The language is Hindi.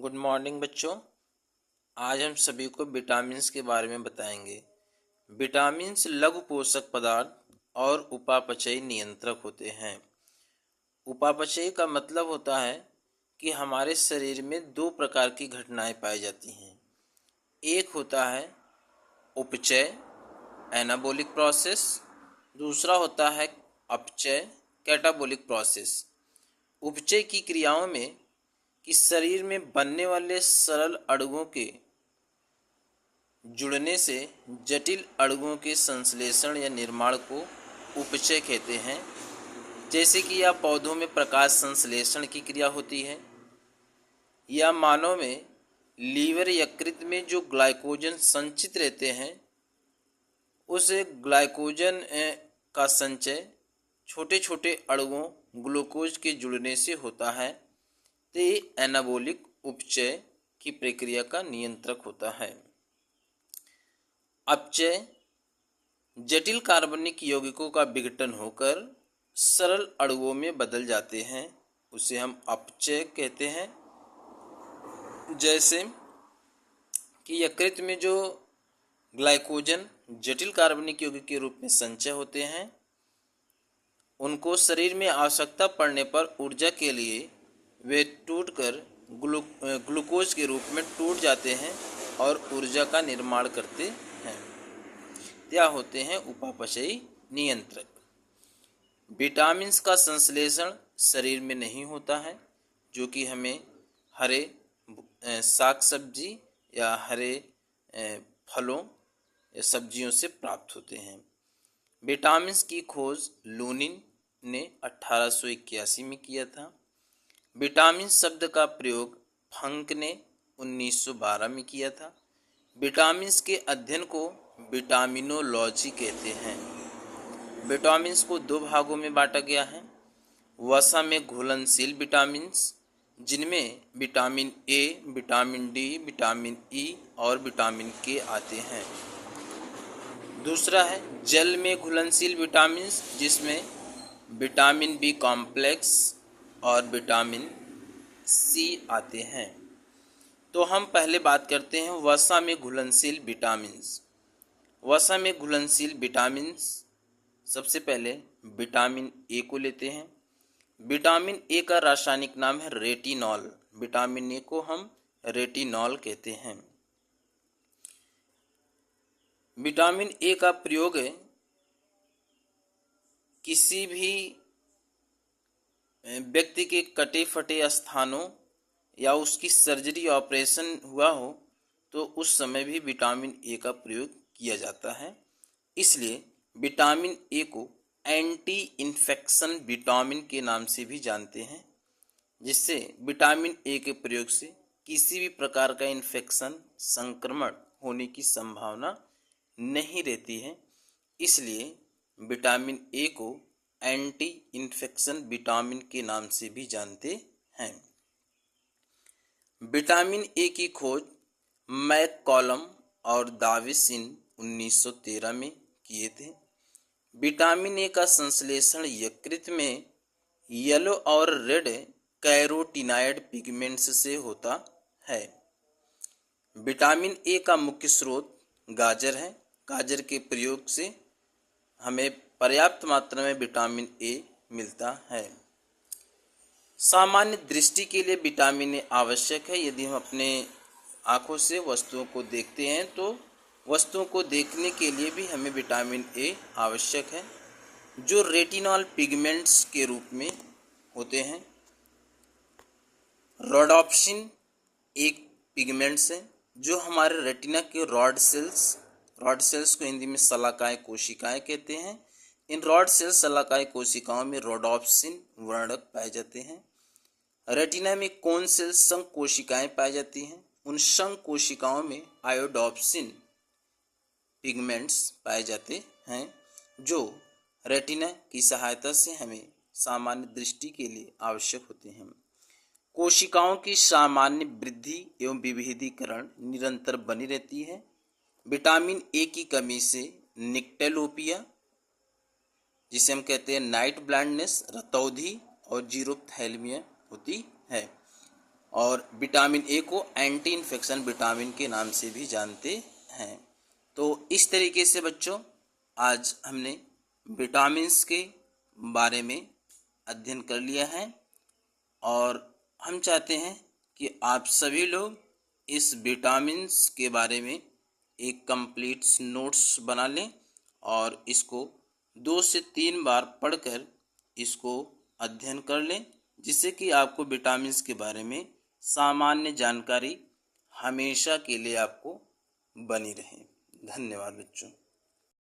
गुड मॉर्निंग बच्चों। आज हम सभी को विटामिन्स के बारे में बताएंगे। विटामिन्स लघु पोषक पदार्थ और उपापचयी नियंत्रक होते हैं। उपापचयी का मतलब होता है कि हमारे शरीर में दो प्रकार की घटनाएं पाई जाती हैं। एक होता है उपचय एनाबॉलिक प्रोसेस, दूसरा होता है अपचय कैटाबॉलिक प्रोसेस। उपचय की क्रियाओं में कि शरीर में बनने वाले सरल अणुओं के जुड़ने से जटिल अणुओं के संश्लेषण या निर्माण को उपचय कहते हैं। जैसे कि या पौधों में प्रकाश संश्लेषण की क्रिया होती है, या मानव में लीवर यकृत में जो ग्लाइकोजन संचित रहते हैं उस ग्लाइकोजन का संचय छोटे छोटे अणुओं ग्लूकोज के जुड़ने से होता है। तो ये एनाबॉलिक उपचय की प्रक्रिया का नियंत्रक होता है। अपचय जटिल कार्बनिक यौगिकों का विघटन होकर सरल अणुओं में बदल जाते हैं, उसे हम अपचय कहते हैं। जैसे कि यकृत में जो ग्लाइकोजन जटिल कार्बनिक यौगिक के रूप में संचय होते हैं, उनको शरीर में आवश्यकता पड़ने पर ऊर्जा के लिए वे टूटकर ग्लूकोज के रूप में टूट जाते हैं और ऊर्जा का निर्माण करते हैं। क्या होते हैं उपापचयी नियंत्रक। विटामिन्स का संश्लेषण शरीर में नहीं होता है, जो कि हमें हरे साग सब्जी या हरे फलों या सब्जियों से प्राप्त होते हैं। विटामिन्स की खोज लूनिन ने 1881 में किया था। विटामिन शब्द का प्रयोग फंक ने 1912 में किया था। विटामिन्स के अध्ययन को विटामिनोलॉजी कहते हैं। विटामिन्स को दो भागों में बांटा गया है। वसा में घुलनशील विटामिन्स, जिनमें vitamin A, vitamin D, vitamin E और विटामिन के आते हैं। दूसरा है जल में घुलनशील विटामिन्स, जिसमें विटामिन बी कॉम्प्लेक्स और विटामिन सी आते हैं। तो हम पहले बात करते हैं वसा में घुलनशील विटामिन्स। वसा में घुलनशील विटामिन्स, सबसे पहले विटामिन ए को लेते हैं। विटामिन ए का रासायनिक नाम है रेटिनॉल। विटामिन ए को हम रेटिनॉल कहते हैं। विटामिन ए का प्रयोग किसी भी व्यक्ति के कटे फटे स्थानों या उसकी सर्जरी ऑपरेशन हुआ हो तो उस समय भी विटामिन ए का प्रयोग किया जाता है। इसलिए विटामिन ए को एंटी इन्फेक्शन विटामिन के नाम से भी जानते हैं, जिससे विटामिन ए के प्रयोग से किसी भी प्रकार का इन्फेक्शन संक्रमण होने की संभावना नहीं रहती है। इसलिए विटामिन ए को एंटी इन्फेक्शन विटामिन के नाम से भी जानते हैं। विटामिन ए की खोज मैककॉलम और दाविसन 1913 में किए थे। विटामिन ए का संश्लेषण यकृत में येलो और रेड कैरोटीनॉयड पिगमेंट्स से होता है। विटामिन ए का मुख्य स्रोत गाजर है। गाजर के प्रयोग से हमें पर्याप्त मात्रा में विटामिन ए मिलता है। सामान्य दृष्टि के लिए विटामिन ए आवश्यक है। यदि हम अपने आँखों से वस्तुओं को देखते हैं तो वस्तुओं को देखने के लिए भी हमें विटामिन ए आवश्यक है, जो रेटिनॉल पिगमेंट्स के रूप में होते हैं। रोडोप्सिन एक पिगमेंट्स है जो हमारे रेटिना के रॉड सेल्स को हिंदी में शलाकाएं कोशिकाएं कहते हैं। इन रॉड सेल्स शलाकाएं कोशिकाओं में रोडोप्सिन वर्णक पाए जाते हैं। रेटिना में कोन सेल्स संक कोशिकाएं पाई जाती हैं। उन संक कोशिकाओं में आयोडोप्सिन पिगमेंट्स पाए जाते हैं, जो रेटिना की सहायता से हमें सामान्य दृष्टि के लिए आवश्यक होते हैं। कोशिकाओं की सामान्य वृद्धि एवं विभेदीकरण निरंतर बनी रहती है। विटामिन ए की कमी से निक्टेलोपिया, जिसे हम कहते हैं नाइट ब्लाइंडनेस, रतौंधी और जीरोप्थैल्मिया होती है। और विटामिन ए को एंटी इन्फेक्शन विटामिन के नाम से भी जानते हैं। तो इस तरीके से बच्चों आज हमने विटामिन्स के बारे में अध्ययन कर लिया है और हम चाहते हैं कि आप सभी लोग इस विटामिन्स के बारे में एक कंप्लीट नोट्स बना लें और इसको 2 से 3 बार पढ़कर इसको अध्ययन कर लें, जिससे कि आपको विटामिन्स के बारे में सामान्य जानकारी हमेशा के लिए आपको बनी रहे। धन्यवाद बच्चों।